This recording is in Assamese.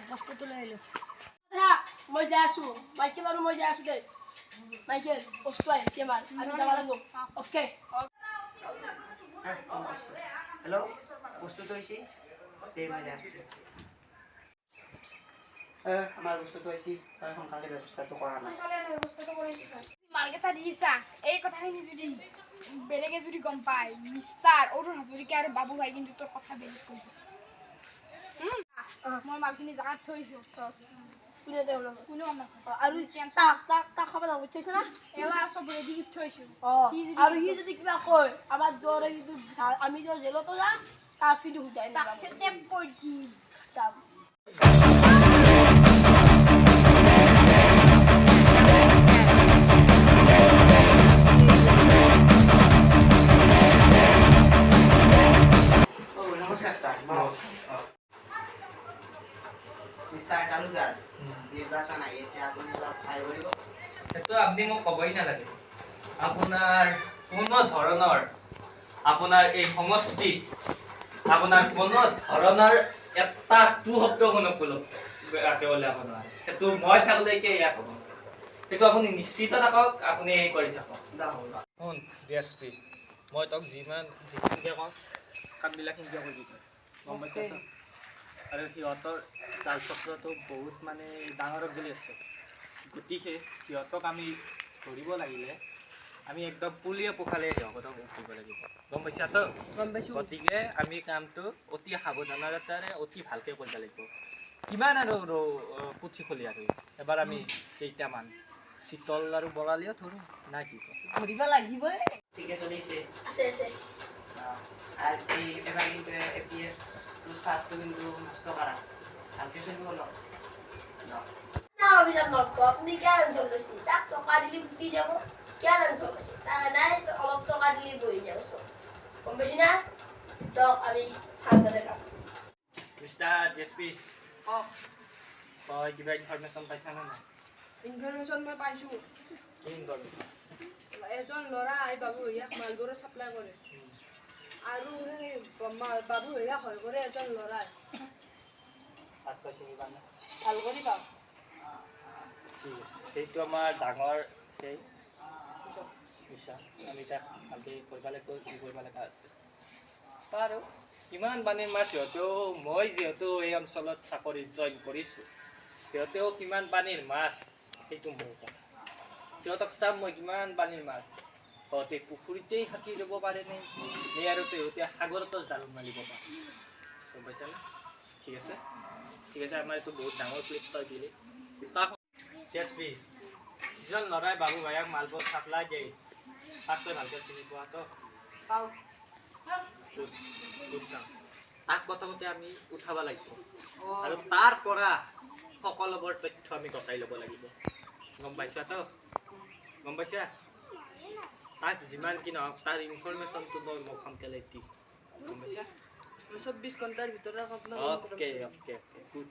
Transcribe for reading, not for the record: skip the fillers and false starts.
বস্তুটো লৈ আহিলোঁ মই যাই আছোঁ মাইকেল আৰু মই যাই আছোঁ দেই মাইকেল বস্তু আহিছে আমাৰ আমি যাব লাগিব অ'কে হেল্ল' বস্তুটো হৈছে দে মই যাই আছোঁ আমাৰ বস্তুটো হৈছে তই সোনকালে ব্যৱস্থাটো কৰা নাই মালকেইটা দিছা এই কথাখিনি যদি বেলেগে যদি গম পায় মিষ্টাৰ অৰুণ হাজৰিকা আৰু বাবু ভাই কিন্তু তোৰ কথা বেলেগ কৰিব মই মালখিনি জাগাত থৈছোঁ আৰু তাক খাব যাব থৈছে না এলা চব ৰেডি কৰি থৈছোঁ আৰু সি যদি কিবা কয় আমাৰ দৰে কিন্তু আমি যে জেলতো যাম তাক কিন্তু সুধাই তাক চেটেপ কৰি দিম মিষ্টাৰ তালুকদাৰ নিৰ্বাচন আহি আছে আপুনি অলপ সহায় কৰিব সেইটো আপুনি মোক ক'বই নালাগে আপোনাৰ কোনো ধৰণৰ আপোনাৰ এই সমষ্টিত আপোনাৰ কোনো ধৰণৰ এটা শব্দ কেৱল আপোনাৰ সেইটো মই থাকিলেকে ইয়াত হ'ব সেইটো আপুনি নিশ্চিত থাকক আপুনি এই কৰি থাকক শুন ডিএছপি মই তোক যিখিনিকে কওঁ কামবিলাক সিনকে কৰি দিম গম পাইছা আৰু সিহঁতৰ জাল চক্ৰটো বহুত মানে ডাঙৰক গলি আছে গতিকে সিহঁতক আমি ধৰিব লাগিলে আমি একদম পুলিয়ে পোখালে সিহঁতক উঠিব লাগিব গম পাইছা তো গম পাইছোঁ গতিকে আমি কামটো অতি সাৱধানতাৰে অতি ভালকৈ কৰিব লাগিব কিমান আৰু পুঠি খলি আৰু এবাৰ আমি কেইটামান চিতল আৰু বৰালিও ধৰোঁ না কি ধৰিব লাগিবই ঠিকে চলিছে আছে আছে আজি এবাৰ কিন্তু APS চাৰ্টটো কিন্তু নষ্ট কৰা ভালকৈ চলিব অলপ না অভিযান নক আপনি কেন চলেছি তাক টকা দিলি ফুটি যাব কেন চলেছি টাকা নাই তো অলপ টকা দিলি বহি যাব সব কম বেশি না তো আমি ভালদৰে কাম মিষ্টাৰ ডিএছপি তই কিবা ইনফৰমেশ্যন পাইছানে নাই ইনফৰমেশ্যন মই পাইছোঁ কি ইনফৰমেশ্যন এজন ল'ৰা এই বাবু ভৈয়াক মালবোৰত চাপ্লাই কৰে আৰু সেই বাবু ভৈয়াক হয় কৰে এজন ল'ৰাই তাত কৈছে কিবা নাই ভাল কৰি পাওঁ ঠিক আছে সেইটো আমাৰ ডাঙৰ সেই মিছা আমি তাক ভালকৈ কৰিব লাগিব কি কৰিব লগা আছে আৰু কিমান পানীৰ মাছ সিহঁতেও মই যিহেতু এই অঞ্চলত চাকৰি জইন কৰিছোঁ সিহঁতেও কিমান পানীৰ মাছ সেইটো মোৰ কথা সিহঁতক চাম মই কিমান পানীৰ মাছ সিহঁতে পুখুৰীতেই সাঁতুৰি ল'ব পাৰেনে নে আৰু সিহঁতে সাগৰতো জাল মাৰিব পাৰে গম পাইছানে ঠিক আছে আমাৰ এইটো বহুত ডাঙৰ ক্লিপ তই দিলি ডিএছপি যিজন ল'ৰাই বাবু ভাইয়াক মালবোৰ চাপ্লাই দিয়ে তাক তই ভালকৈ চিনি পোৱাতো পাওঁ তাক প্ৰথমতে আমি উঠাব লাগিব আৰু তাৰ পৰা সকলোবোৰ তথ্য আমি গতাই ল'ব লাগিব গম পাইছাতো গম পাইছা তাক যিমান কি নহওক তাৰ ইনফৰমেশ্যনটো তই মোক সোনকালে দি গম পাইছা 24 ঘণ্টাৰ ভিতৰত অ'কে গুড